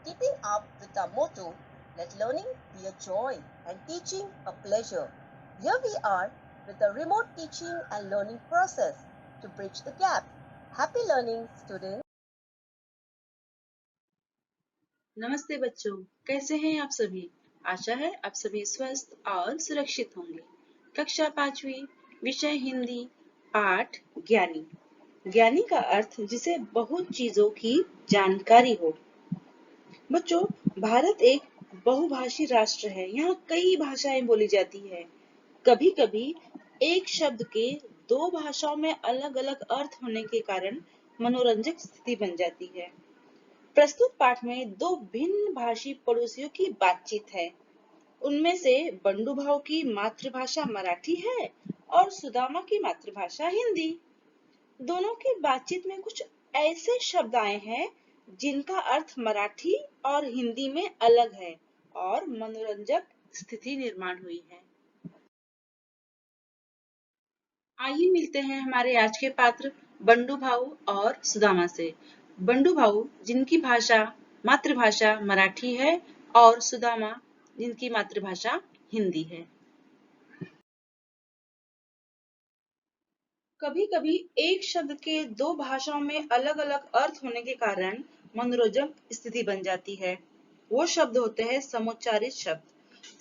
keeping up with our motto, let learning be a joy and teaching a pleasure. Here we are with a remote teaching and learning process to bridge the gap. Happy learning, students. नमस्ते बच्चों, कैसे हैं आप सभी? आशा है आप सभी स्वस्थ और सुरक्षित होंगे। कक्षा 5वीं, विषय हिंदी, पाठ ज्ञानी। ज्ञानी का अर्थ जिसे बहुत चीजों की जानकारी हो। बच्चों, भारत एक बहुभाषी राष्ट्र है। यहाँ कई भाषाएं बोली जाती है। कभी-कभी एक शब्द के दो भाषाओं में अलग-अलग अर्थ होने के कारण मनोरंजक स्थिति बन जाती है। प्रस्तुत पाठ में दो भिन्न भाषी पड़ोसियों की बातचीत है। उनमें से बंडू भाऊ की मातृभाषा मराठी है और सुदामा की मातृभाषा हिंदी। दोनों की बातचीत में कुछ ऐसे शब्द आए हैं जिनका अर्थ मराठी और हिंदी में अलग है और मनोरंजक स्थिति निर्माण हुई है। आइए मिलते हैं हमारे आज के पात्र बंडू भाऊ और सुदामा से। बंडू भाऊ जिनकी मातृभाषा मराठी है और सुदामा जिनकी मातृभाषा हिंदी है। कभी-कभी एक शब्द के दो भाषाओं में अलग-अलग अर्थ होने के कारण मनोरंजक स्थिति बन जाती है। वो शब्द होते हैं समुच्चारित शब्द।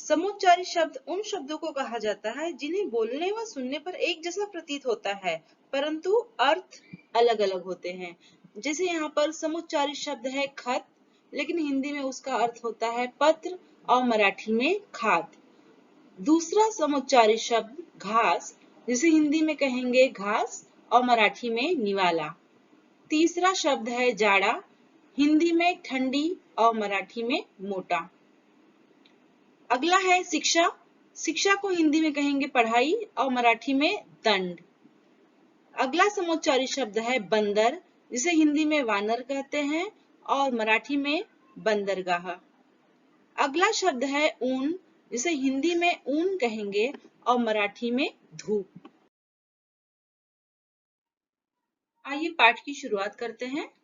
समुच्चारित शब्द उन शब्दों को कहा जाता है जिन्हें बोलने व सुनने पर एक जैसा प्रतीत होता है, परंतु अर्थ अलग-अलग होते हैं। जैसे यहाँ पर समुच्चारित शब्द है खत, लेकिन हिंदी में उसका अर्थ होता है पत्र और मराठी में खाद। दूसरा समुच्चारित शब्द घास, जिसे हिंदी में कहेंगे घास और मराठी में निवाला। तीसरा शब्द है जाड़ा, हिंदी में ठंडी और मराठी में मोटा। अगला है शिक्षा। शिक्षा को हिंदी में कहेंगे पढ़ाई और मराठी में दंड। अगला समुच्चारित शब्द है बंदर, जिसे हिंदी में वानर कहते हैं और मराठी में बंदरगाह। अगला शब्द है ऊन, जिसे हिंदी में ऊन कहेंगे और मराठी में धूप। आइए पाठ की शुरुआत करते हैं।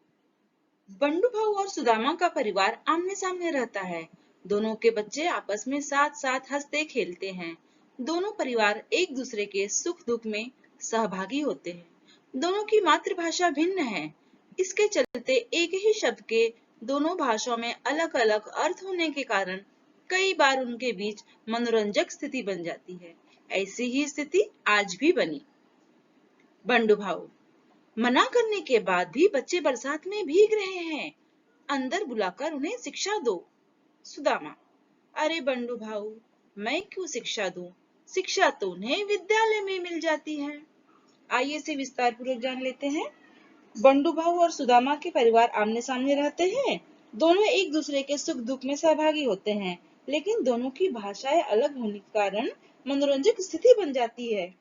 बंडू भाऊ और सुदामा का परिवार आमने सामने रहता है। दोनों के बच्चे आपस में साथ साथ हंसते खेलते हैं। दोनों परिवार एक दूसरे के सुख दुख में सहभागी होते हैं। दोनों की मातृभाषा भिन्न है। इसके चलते एक ही शब्द के दोनों भाषाओं में अलग अलग अर्थ होने के कारण कई बार उनके बीच मनोरंजक स्थिति बन जाती है। ऐसी ही स्थिति आज भी बनी। बंडू भाऊ, मना करने के बाद भी बच्चे बरसात में भीग रहे हैं। अंदर बुलाकर उन्हें शिक्षा दो। सुदामा, अरे बंडू भाऊ, मैं क्यों शिक्षा दूं? शिक्षा तो उन्हें विद्यालय में मिल जाती है। आइए इसे विस्तार पूर्वक जान लेते हैं। बंडू भाऊ और सुदामा के परिवार आमने सामने रहते हैं। दोनों एक दूसरे के सुख दुख में सहभागी होते हैं, लेकिन दोनों की भाषाएं अलग होने के कारण मनोरंजक स्थिति बन जाती है।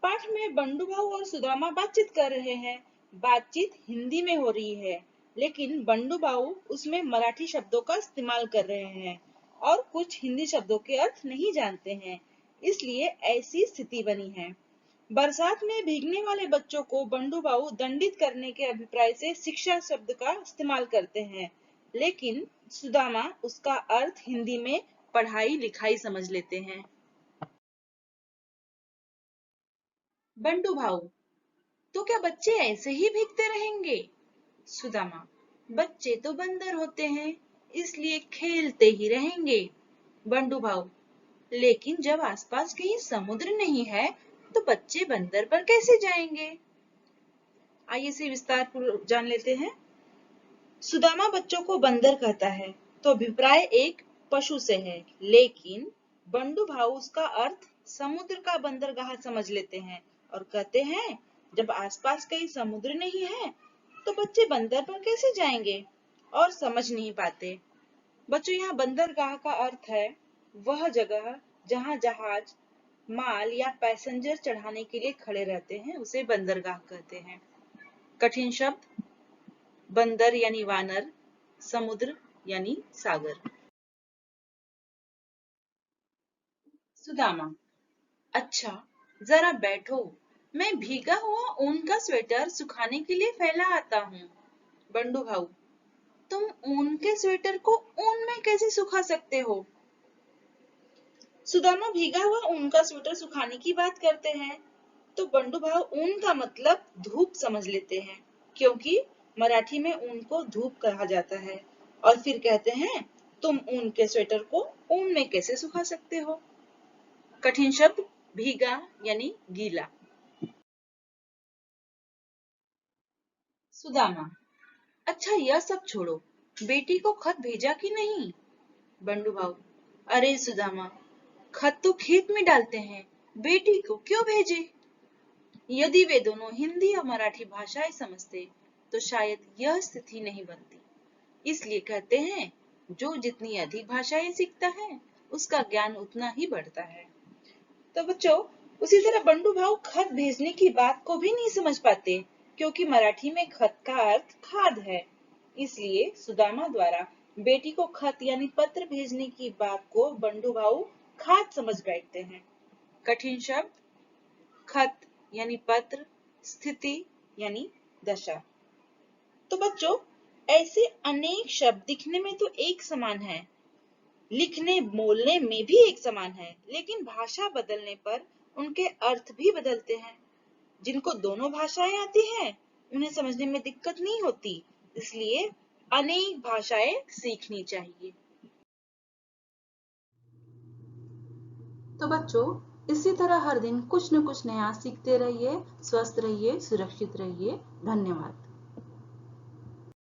पाठ में बंडू भाऊ और सुदामा बातचीत कर रहे हैं। बातचीत हिंदी में हो रही है, लेकिन बंडू भाऊ उसमें मराठी शब्दों का इस्तेमाल कर रहे हैं और कुछ हिंदी शब्दों के अर्थ नहीं जानते हैं, इसलिए ऐसी स्थिति बनी है। बरसात में भीगने वाले बच्चों को बंडू भाऊ दंडित करने के अभिप्राय से शिक्षा शब्द का इस्तेमाल करते हैं, लेकिन सुदामा उसका अर्थ हिंदी में पढ़ाई लिखाई समझ लेते हैं। बंडू भाऊ, तो क्या बच्चे ऐसे ही भीगते रहेंगे? सुदामा, बच्चे तो बंदर होते हैं, इसलिए खेलते ही रहेंगे। बंडू भाऊ, लेकिन जब आसपास कहीं समुद्र नहीं है, तो बच्चे बंदर पर कैसे जाएंगे? आइए इसे विस्तार पूर्वक जान लेते हैं। सुदामा बच्चों को बंदर कहता है, तो अभिप्राय एक पशु से है, लेकिन बंडू भाऊ उसका अर्थ समुद्र का बंदरगाह समझ लेते हैं और कहते हैं, जब आसपास कहीं समुद्र नहीं है, तो बच्चे बंदर पर कैसे जाएंगे, और समझ नहीं पाते। बच्चों, यहाँ बंदरगाह का अर्थ है वह जगह जहाँ जहाज, माल या पैसेंजर चढ़ाने के लिए खड़े रहते हैं, उसे बंदरगाह कहते हैं। कठिन शब्द बंदर यानी वानर, समुद्र यानी सागर। सुदामा, अच्छा, जरा बैठो, मैं भीगा हुआ ऊन का स्वेटर सुखाने के लिए फैला आता हूँ। बंडू भाऊ, तुम ऊन के स्वेटर को ऊन में कैसे सुखा सकते हो? सुदामा भीगा हुआ ऊन का स्वेटर सुखाने की बात करते हैं, तो बंडू भाव ऊन का मतलब धूप समझ लेते हैं, क्योंकि मराठी में ऊन को धूप कहा जाता है। और फिर कहते हैं, तुम ऊन के स्वेटर को ऊन में कैसे सुखा सकते हो? कठिन शब्द भीगा यानी गीला। सुदामा, अच्छा यह सब छोड़ो, बेटी को खत भेजा कि नहीं? बंडू भाव, अरे सुदामा, खत तो खेत में डालते हैं, बेटी को क्यों भेजे? यदि वे दोनों हिंदी और मराठी भाषाएं समझते तो शायद यह स्थिति नहीं बनती। इसलिए कहते हैं, जो जितनी अधिक भाषाएं सीखता है उसका ज्ञान उतना ही बढ़ता है। तो बच्चों, उसी तरह बंडू भाव खत भेजने की बात को भी नहीं समझ पाते, क्योंकि मराठी में खत का अर्थ खाद है। इसलिए सुदामा द्वारा बेटी को खत यानी पत्र भेजने की बात को बंडू भाव खाद समझ बैठते हैं। कठिन शब्द खत यानी पत्र, स्थिति यानी दशा। तो बच्चों, ऐसे अनेक शब्द दिखने में तो एक समान है, लिखने बोलने में भी एक समान है, लेकिन भाषा बदलने पर उनके अर्थ भी बदलते हैं। जिनको दोनों भाषाएं आती हैं, उन्हें समझने में दिक्कत नहीं होती, इसलिए अनेक भाषाएं सीखनी चाहिए। तो बच्चों, इसी तरह हर दिन कुछ न कुछ नया सीखते रहिए, स्वस्थ रहिए, सुरक्षित रहिए। धन्यवाद।